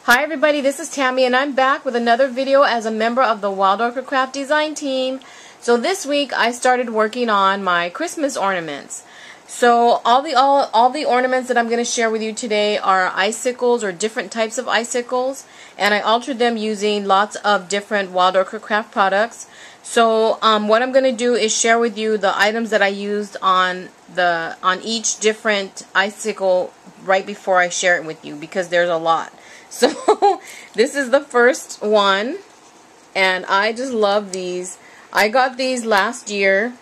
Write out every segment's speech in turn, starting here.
Hi everybody, this is Tammy and I'm back with another video as a member of the Wild Orchid Craft Design team. So this week I started working on my Christmas ornaments. So all the ornaments that I'm going to share with you today are icicles or different types of icicles, and I altered them using lots of different Wild Orchid Craft products. So what I'm going to do is share with you the items that I used on each different icicle right before I share it with you, because there's a lot. So this is the first one, and I just love these. I got these last year,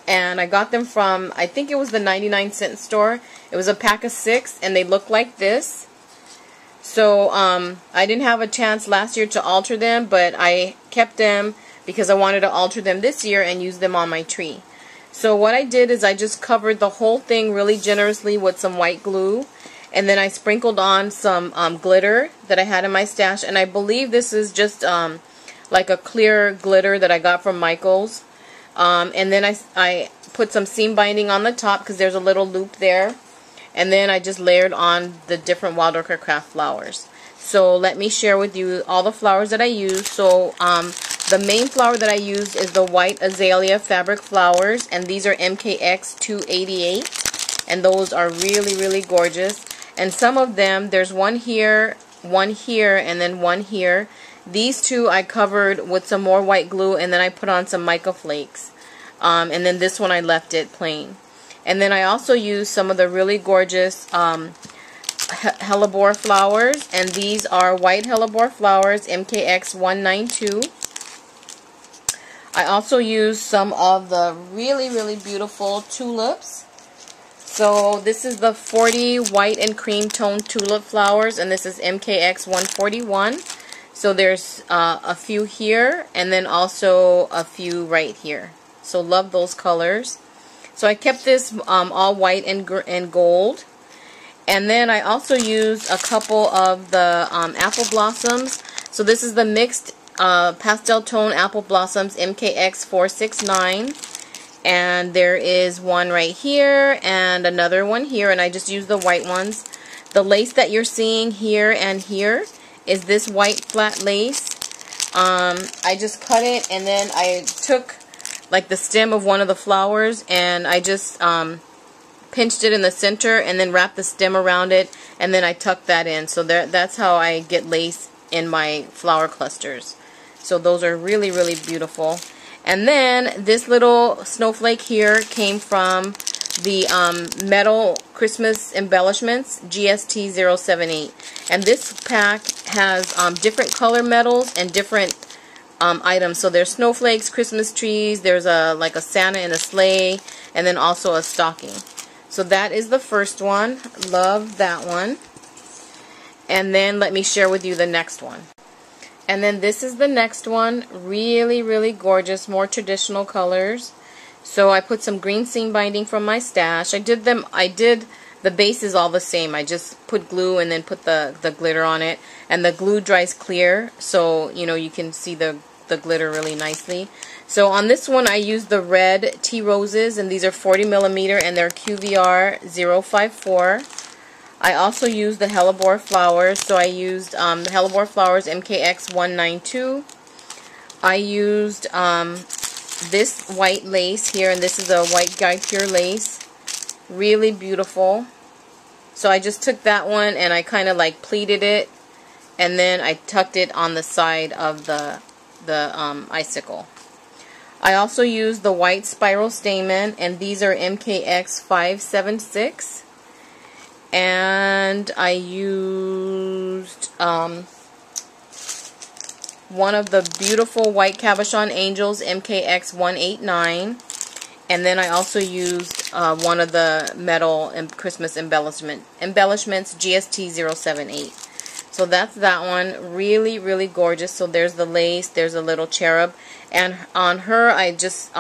and I got them from, I think it was the 99-cent store. It was a pack of 6, and they look like this. So I didn't have a chance last year to alter them, but I kept them because I wanted to alter them this year and use them on my tree. So what I did is I just covered the whole thing really generously with some white glue. And then I sprinkled on some glitter that I had in my stash. And I believe this is just like a clear glitter that I got from Michael's. And then I put some seam binding on the top because there's a little loop there. And then I just layered on the different Wild Orchid Craft flowers. So let me share with you all the flowers that I used. So the main flower that I used is the white Azalea fabric flowers. And these are MKX-189. And those are really, really gorgeous. And some of them, there's one here, and then one here. These two I covered with some more white glue, and then I put on some mica flakes. And then this one I left it plain. And then I also used some of the really gorgeous Hellebore flowers. And these are white Hellebore flowers, MKX-192. I also used some of the really, really beautiful tulips. So this is the 40 white and cream tone tulip flowers, and this is MKX-141. So there's a few here, and then also a few right here. So love those colors. So I kept this all white and gold. And then I also used a couple of the apple blossoms. So this is the mixed pastel tone apple blossoms, MKX-469. And there is one right here and another one here, and I just used the white ones. The lace that you're seeing here and here is this white flat lace. I just cut it, and then I took like the stem of one of the flowers, and I just pinched it in the center and then wrapped the stem around it, and then I tucked that in. So that's how I get lace in my flower clusters. So those are really, really beautiful. And then this little snowflake here came from the metal Christmas embellishments, GST078. And this pack has different color metals and different items. So there's snowflakes, Christmas trees, there's like a Santa in a sleigh, and then also a stocking. So that is the first one. Love that one. And then let me share with you the next one. And then this is the next one. Really, really gorgeous, more traditional colors. So I put some green seam binding from my stash. I did the base is all the same. I just put glue and then put the glitter on it. And the glue dries clear, so you know you can see the glitter really nicely. So on this one I used the red tea roses, and these are 40mm, and they're QVR 054. I also used the Hellebore flowers, so I used the Hellebore flowers MKX-192. I used this white lace here, and this is a white Guipure lace. Really beautiful. So I just took that one and I kind of like pleated it, and then I tucked it on the side of the icicle. I also used the white spiral stamen, and these are MKX-576. And I used one of the beautiful white cabochon angels, MKX-189. And then I also used one of the metal Christmas embellishments, GST078. So that's that one. Really, really gorgeous. So there's the lace, there's a little cherub. And on her, I just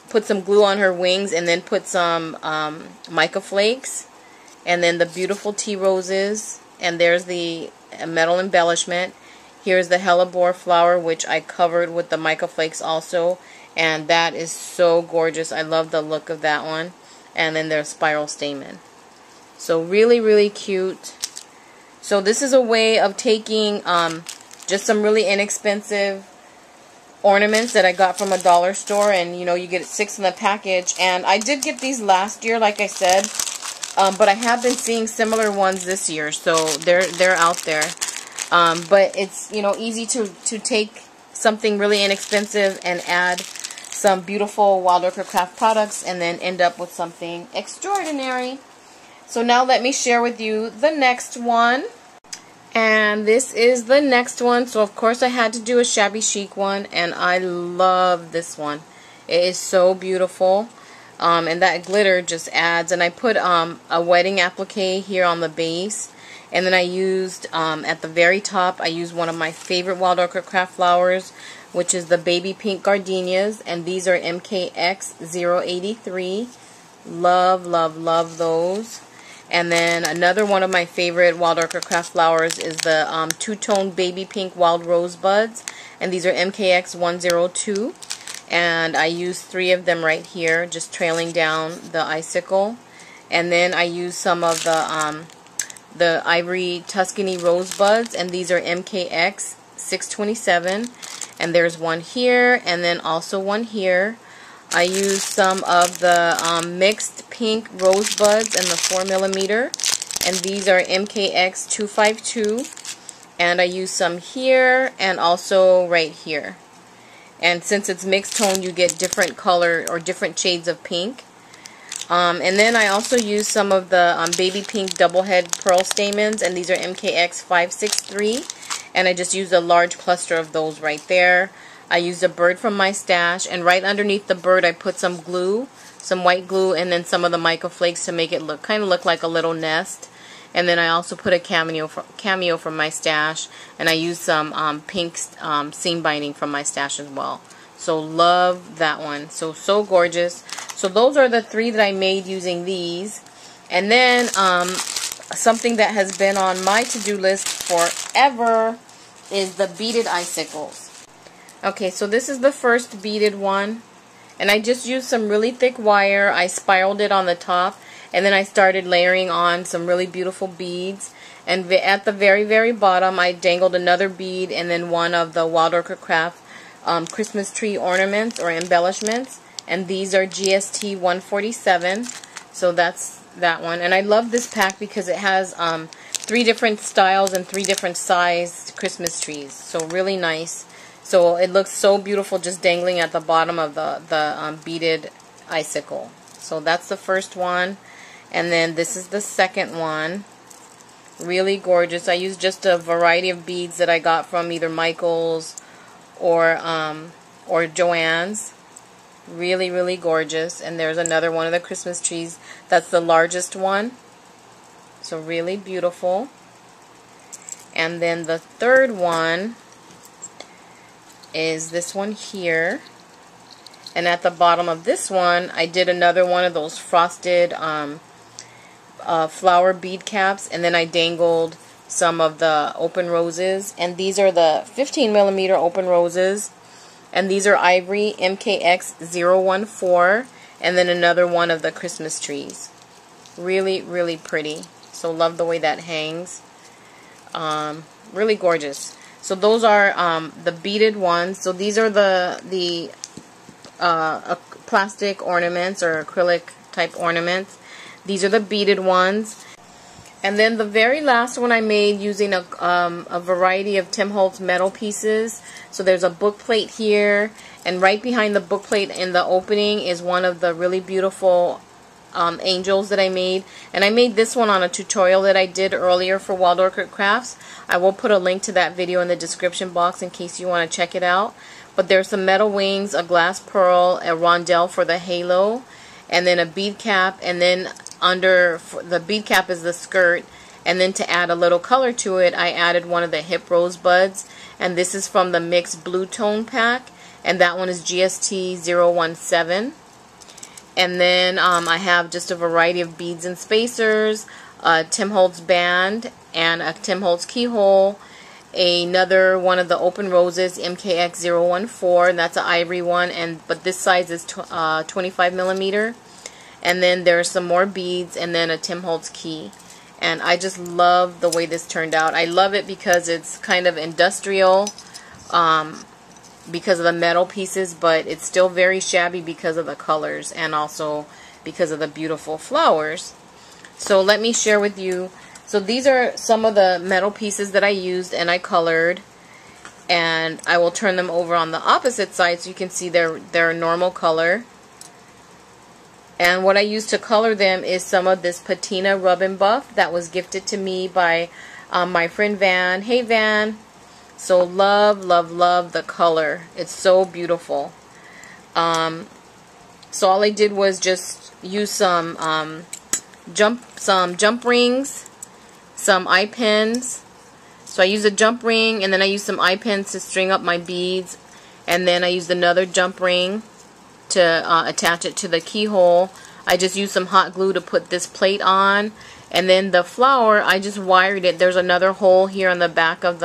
put some glue on her wings, and then put some mica flakes. And then the beautiful tea roses, and there's the metal embellishment. Here's the Hellebore flower, which I covered with the mica flakes also, and that is so gorgeous. I love the look of that one. And then there's spiral stamen. So really, really cute. So this is a way of taking just some really inexpensive ornaments that I got from a dollar store, and you know, you get 6 in the package. And I did get these last year, like I said, but I have been seeing similar ones this year, so they're out there. But it's, you know, easy to take something really inexpensive and add some beautiful Wild Orchid Craft products and then end up with something extraordinary. So now let me share with you the next one. And this is the next one. So of course I had to do a shabby chic one, and I love this one. It is so beautiful. And that glitter just adds. And I put a wedding applique here on the base. And then I used, at the very top, I used one of my favorite Wild Orchid Craft flowers, which is the baby pink gardenias. And these are MKX-189. Love, love, love those. And then another one of my favorite Wild Orchid Craft flowers is the two-tone baby pink wild rosebuds. And these are MKX-102. And I used 3 of them right here, just trailing down the icicle. And then I used some of the Ivory Tuscany rosebuds, and these are MKX-627. And there's one here, and then also one here. I used some of the mixed pink rosebuds in the 4mm, and these are MKX-252. And I used some here and also right here. And since it's mixed tone, you get different color or different shades of pink. And then I also used some of the baby pink double head pearl stamens, and these are MKX-563. And I just used a large cluster of those right there. I used a bird from my stash, and right underneath the bird I put some glue, some white glue, and then some of the mica flakes to make it kind of look like a little nest. And then I also put a cameo from my stash, and I used some pink seam binding from my stash as well. So love that one. So gorgeous. So those are the 3 that I made using these. And then something that has been on my to-do list forever is the beaded icicles. Okay, so this is the first beaded one, and I just used some really thick wire. I spiraled it on the top, and then I started layering on some really beautiful beads. And at the very, very bottom, I dangled another bead and then one of the Wild Orchid Craft Christmas tree ornaments or embellishments. And these are GST 147. So that's that one. And I love this pack because it has 3 different styles and 3 different sized Christmas trees. So really nice. So it looks so beautiful just dangling at the bottom of the beaded icicle. So that's the first one. And then this is the second one. Really gorgeous. I used just a variety of beads that I got from either Michael's or Joann's. Really, really gorgeous. And there's another one of the Christmas trees. That's the largest one. So really beautiful. And then the third one is this one here. And at the bottom of this one, I did another one of those frosted flower bead caps, and then I dangled some of the open roses. And these are the 15mm open roses. And these are Ivory MKX-014, and then another one of the Christmas trees. Really, really pretty. So love the way that hangs. Really gorgeous. So those are the beaded ones. So these are the plastic ornaments or acrylic type ornaments. These are the beaded ones. And then the very last one I made using a variety of Tim Holtz metal pieces. So there's a book plate here, and right behind the book plate in the opening is one of the really beautiful angels that I made. And I made this one on a tutorial that I did earlier for Wild Orchid Crafts. I will put a link to that video in the description box in case you want to check it out. But there's some metal wings, a glass pearl, a rondelle for the halo, and then a bead cap, and then under the bead cap is the skirt. And then to add a little color to it, I added one of the hip rosebuds, and this is from the mixed blue tone pack, and that one is GST 017. And then I have just a variety of beads and spacers, a Tim Holtz band, and a Tim Holtz keyhole, another one of the open roses, MKX-014, and that's an ivory one, but this size is 25mm. And then there's some more beads, and then a Tim Holtz key. And I just love the way this turned out. I love it because it's kind of industrial because of the metal pieces, but it's still very shabby because of the colors and also because of the beautiful flowers. So let me share with you. So these are some of the metal pieces that I used and I colored. And I will turn them over on the opposite side so you can see their normal color. And what I used to color them is some of this patina rub and buff that was gifted to me by my friend Van. Hey Van. So love, love, love the color. It's so beautiful. So all I did was just use some jump rings, some eye pins. So I used a jump ring, and then I used some eye pins to string up my beads, and then I used another jump ring to attach it to the keyhole. I just used some hot glue to put this plate on, and then the flower, I just wired it. There's another hole here on the back of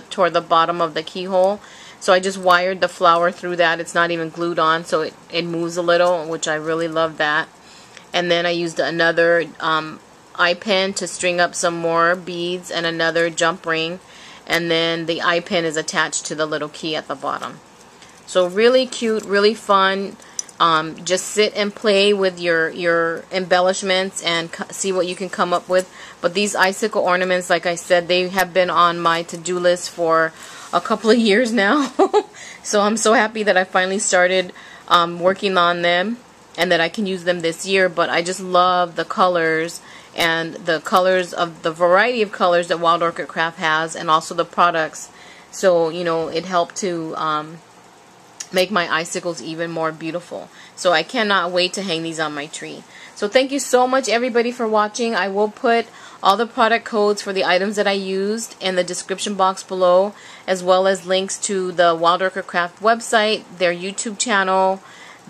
toward the bottom of the keyhole. So I just wired the flower through that. It's not even glued on, so it moves a little, which I really love that. And then I used another eye pin to string up some more beads and another jump ring, and then the eye pin is attached to the little key at the bottom. So really cute, really fun. Just sit and play with your embellishments and see what you can come up with. But these icicle ornaments, like I said, they have been on my to-do list for a couple of years now. So I'm so happy that I finally started working on them and that I can use them this year. But I just love the colors and the colors of the variety of colors that Wild Orchid Craft has, and also the products. So, you know, it helped to make my icicles even more beautiful. So I cannot wait to hang these on my tree. So thank you so much everybody for watching. I will put all the product codes for the items that I used in the description box below, as well as links to the Wild Orchid Craft website, their YouTube channel,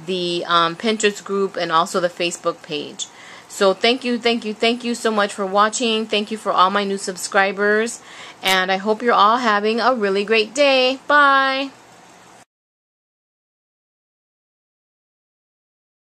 the Pinterest group, and also the Facebook page. So thank you so much for watching. Thank you for all my new subscribers, and I hope you're all having a really great day. Bye!